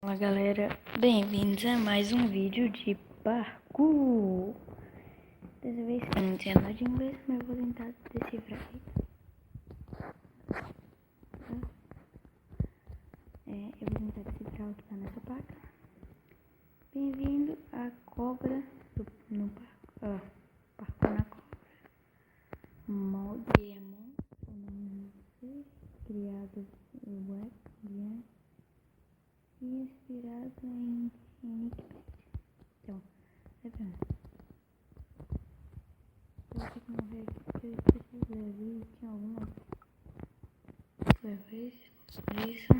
Olá galera, bem-vindos a mais um vídeo de parkour. Dessa vez eu não entendo nada de inglês, mas eu vou tentar decifrar aqui. Eu vou tentar decifrar o que está nessa placa. Bem-vindo à cobra no parkour na cobra. Modemon, criado no web e inspirado em Nick. Então, eu vou ter que morrer aqui porque eu esqueci de ler ali, tinha algumas coisas. Por isso,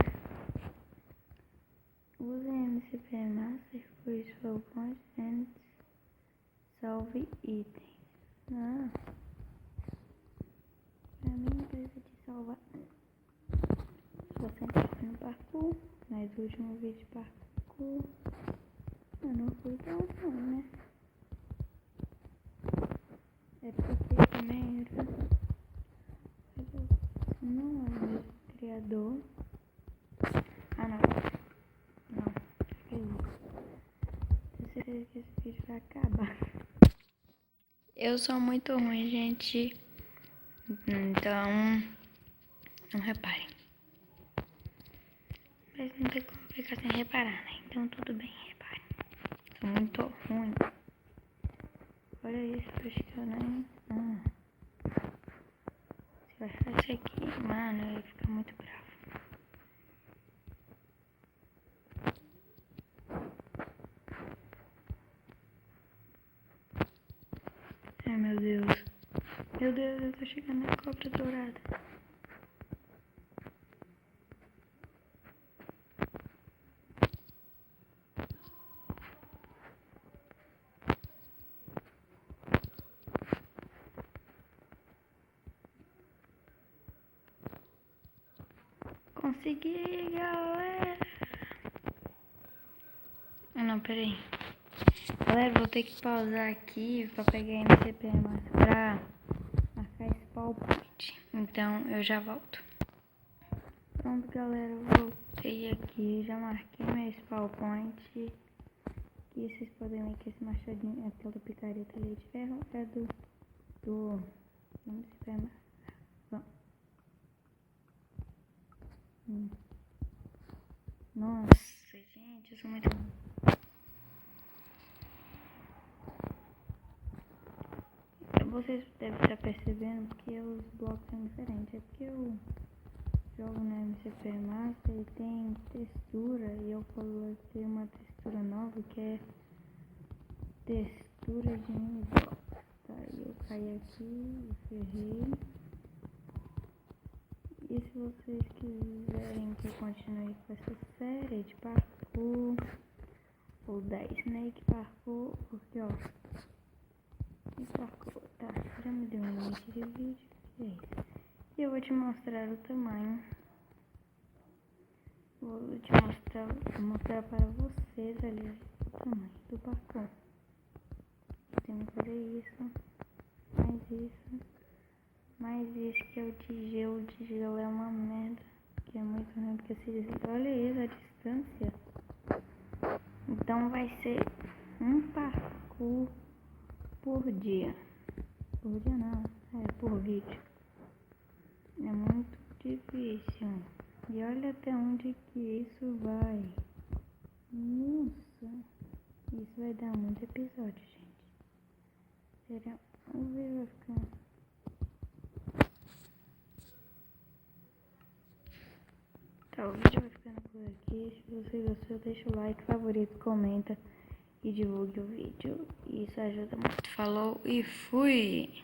use MCP Master for soluções and solve itens. Pra mim não precisa de salvar. Estou sempre no parkour, mas o último vídeo de parkour eu não fui tão ruim, né? É porque também não é o mesmo criador. Não, que isso. Eu sei que esse vídeo vai acabar. Eu sou muito ruim, gente. Então, não reparem. Mas não tem como ficar sem reparar, né? Então tudo bem, reparem. Sou muito ruim. Olha isso, acho que eu nem... Se eu achar isso aqui, mano, eu ia ficar muito bravo. Ai, meu Deus. Meu Deus, eu tô chegando na cobra dourada. Consegui, galera. Não, peraí. Galera, vou ter que pausar aqui pra pegar MCP Master pra marcar esse PowerPoint. Então, eu já volto. Pronto, galera, eu voltei aqui. Já marquei meu PowerPoint. E vocês podem ver que esse machadinho, aquela picareta ali de ferro, é do MCP Master. Nossa, gente, eu sou muito... Vocês devem estar percebendo porque os blocos são diferentes. É porque eu jogo no MCP Master e tem textura. E eu coloquei uma textura nova que é textura de mini blocos. Tá, eu caí aqui e ferrei. E se vocês quiserem que eu continue com essa série de parkour ou da Snake Parkour, porque ó, parkour, tá, já me deu um limite de vídeo, que é isso. E eu vou te mostrar o tamanho. Vou te mostrar para vocês ali o tamanho do parkour. Eu tenho que fazer isso, mais isso que é o tigelo. O tigelo é uma merda, que é muito ruim porque se desliga. Olha isso, a distância. Então vai ser um parkour por dia. Por dia não, por vídeo. É muito difícil. E olha até onde que isso vai. Nossa, isso vai dar muito episódio, gente. Será? Vamos ver, vai ficar. Tá, o vídeo vai ficando por aqui. Se você gostou, deixa o like, favorito, comenta e divulgue o vídeo. Isso ajuda muito. Falou e fui!